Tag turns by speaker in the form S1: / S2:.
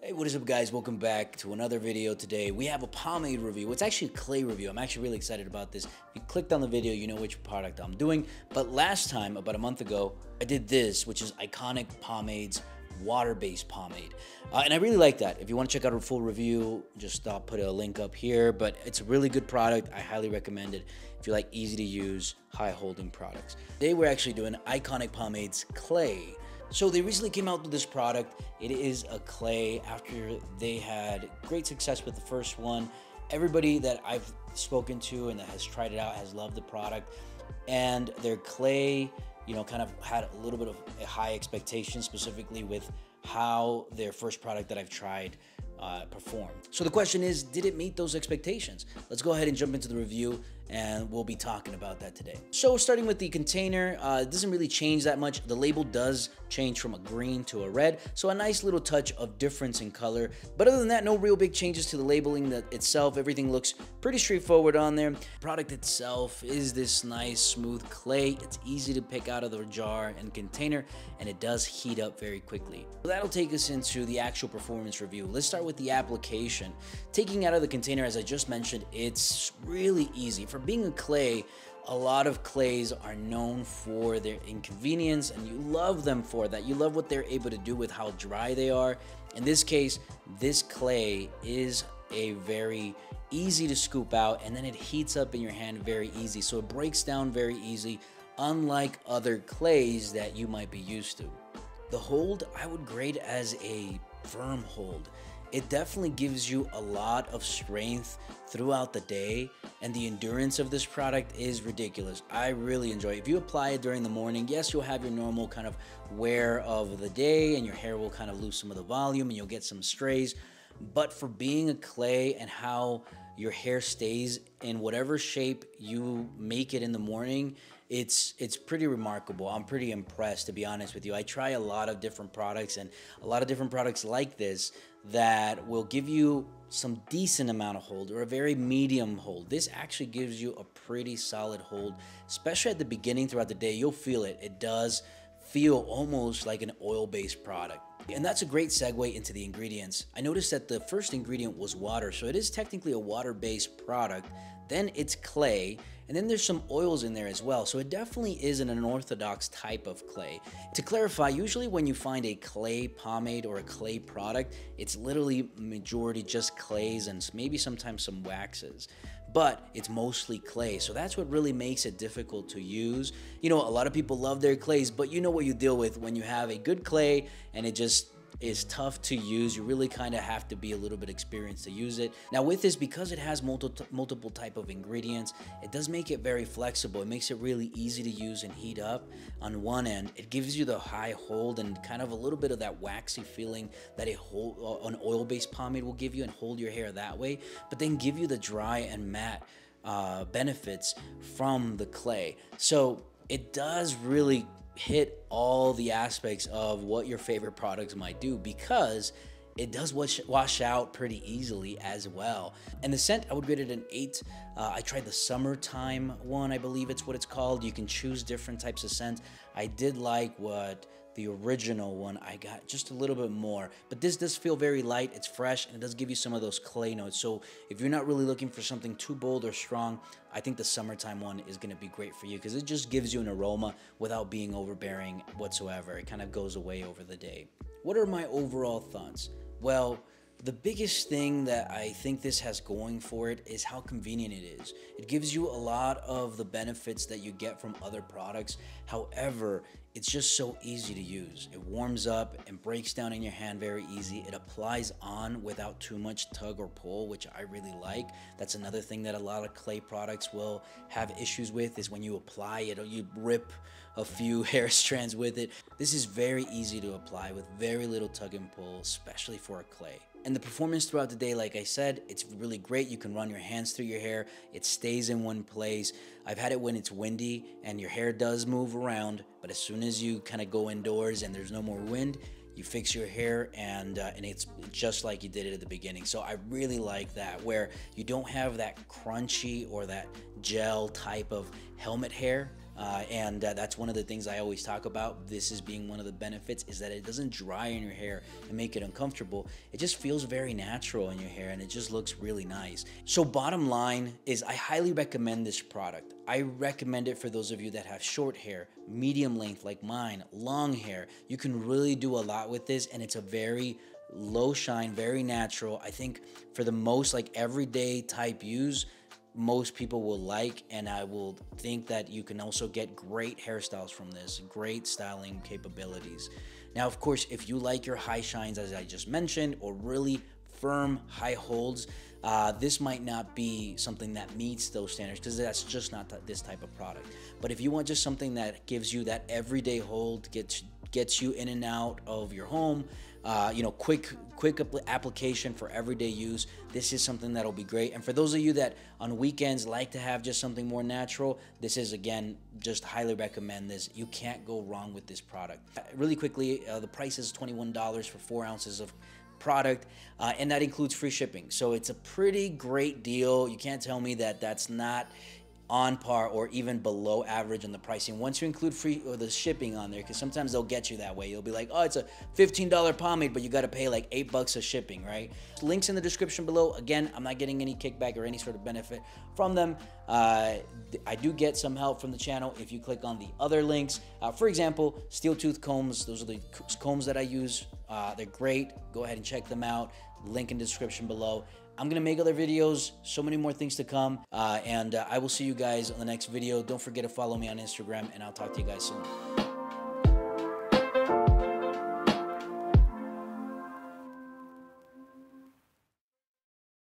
S1: Hey, what is up guys? Welcome back to another video. Today we have a pomade review. It's actually a clay review. I'm actually really excited about this. If you clicked on the video, you know which product I'm doing. But last time, about a month ago, I did this, which is Iconic Pomade's water-based pomade. And I really like that. If you want to check out a full review, just put a link up here. But it's a really good product. I highly recommend it if you like easy to use, high holding products. Today we're actually doing Iconic Pomade's clay. So they recently came out with this product. It is a clay after they had great success with the first one. Everybody that I've spoken to and that has tried it out has loved the product. And their clay, kind of had a little bit of a high expectation, specifically with how their first product that I've tried performed. So the question is, did it meet those expectations? Let's go ahead and jump into the review, and we'll be talking about that today. So starting with the container, it doesn't really change that much. The label does change from a green to a red, so a nice little touch of difference in color. But other than that, no real big changes to the labeling itself. Everything looks pretty straightforward on there. The product itself is this nice smooth clay. It's easy to pick out of the jar and container, and it does heat up very quickly. So that'll take us into the actual performance review. Let's start with the application. Taking out of the container, as I just mentioned, it's really easy. For being a clay, a lot of clays are known for their inconvenience, and you love them for that. You love what they're able to do with how dry they are. In this case, this clay is a very easy to scoop out, and then it heats up in your hand very easy. So it breaks down very easy, unlike other clays that you might be used to. The hold, I would grade as a firm hold. It definitely gives you a lot of strength throughout the day, and the endurance of this product is ridiculous. I really enjoy it. If you apply it during the morning, yes, you'll have your normal kind of wear of the day, and your hair will kind of lose some of the volume, and you'll get some strays. But for being a clay and how your hair stays in whatever shape you make it in the morning, it's pretty remarkable. I'm pretty impressed, to be honest with you. I try a lot of different products, and a lot of different products like this that will give you some decent amount of hold or a very medium hold. This actually gives you a pretty solid hold, especially at the beginning. Throughout the day, you'll feel it. It does feel almost like an oil-based product. And that's a great segue into the ingredients. I noticed that the first ingredient was water, so it is technically a water-based product. Then it's clay, and then there's some oils in there as well. So it definitely is an unorthodox type of clay. To clarify, usually when you find a clay pomade or a clay product, it's literally majority just clays and maybe sometimes some waxes. But it's mostly clay, so that's what really makes it difficult to use. A lot of people love their clays, but you know what you deal with when you have a good clay and it just is tough to use. You really kind of have to be a little bit experienced to use it. Now with this, because it has multiple type of ingredients, it does make it very flexible. It makes it really easy to use and heat up. On one end, it gives you the high hold and kind of a little bit of that waxy feeling that an oil-based pomade will give you, and hold your hair that way, but then give you the dry and matte benefits from the clay. So it does really hit all the aspects of what your favorite products might do, because it does wash out pretty easily as well. And the scent, I would grade it an 8. I tried the summertime one, I believe it's what it's called. You can choose different types of scents. I did like what the original one, I got just a little bit more, but this does feel very light. It's fresh, and it does give you some of those clay notes. So if you're not really looking for something too bold or strong, I think the summertime one is going to be great for you, because it just gives you an aroma without being overbearing whatsoever. It kind of goes away over the day. What are my overall thoughts? Well, the biggest thing that I think this has going for it is how convenient it is. It gives you a lot of the benefits that you get from other products. However, it's just so easy to use. It warms up and breaks down in your hand very easy. It applies on without too much tug or pull, which I really like. That's another thing that a lot of clay products will have issues with, is when you apply it, or you rip a few hair strands with it. This is very easy to apply with very little tug and pull, especially for a clay. And the performance throughout the day, like I said, it's really great. You can run your hands through your hair. It stays in one place. I've had it when it's windy and your hair does move around, but as soon as you kind of go indoors and there's no more wind, you fix your hair and it's just like you did it at the beginning. So I really like that, where you don't have that crunchy or that gel type of helmet hair. And that's one of the things I always talk about. This is being one of the benefits, is that it doesn't dry in your hair and make it uncomfortable. It just feels very natural in your hair, and it just looks really nice. So bottom line is, I highly recommend this product. I recommend it for those of you that have short hair, medium length like mine, long hair. You can really do a lot with this, and it's a very low shine, very natural. I think for the most like everyday type use, most people will like, and I will think that you can also get great hairstyles from this, great styling capabilities. Now, of course, if you like your high shines, as I just mentioned, or really firm high holds, this might not be something that meets those standards, because that's just not this type of product. But if you want just something that gives you that everyday hold, gets you in and out of your home, you know, quick application for everyday use, this is something that'll be great. And for those of you that on weekends like to have just something more natural, this is, again, just highly recommend this. You can't go wrong with this product. Really quickly, the price is $21 for 4 ounces of product, and that includes free shipping. So it's a pretty great deal. You can't tell me that that's not on par or even below average in the pricing once you include free or the shipping on there, because sometimes they'll get you that way. You'll be like, oh, it's a $15 pomade, but you got to pay like $8 of shipping, right? Links in the description below. Again, I'm not getting any kickback or any sort of benefit from them. I do get some help from the channel if you click on the other links. For example, steel tooth combs. Those are the combs that I use. They're great. Go ahead and check them out. Link in the description below. I'm gonna make other videos, so many more things to come, and I will see you guys on the next video. Don't forget to follow me on Instagram, and I'll talk to you guys soon.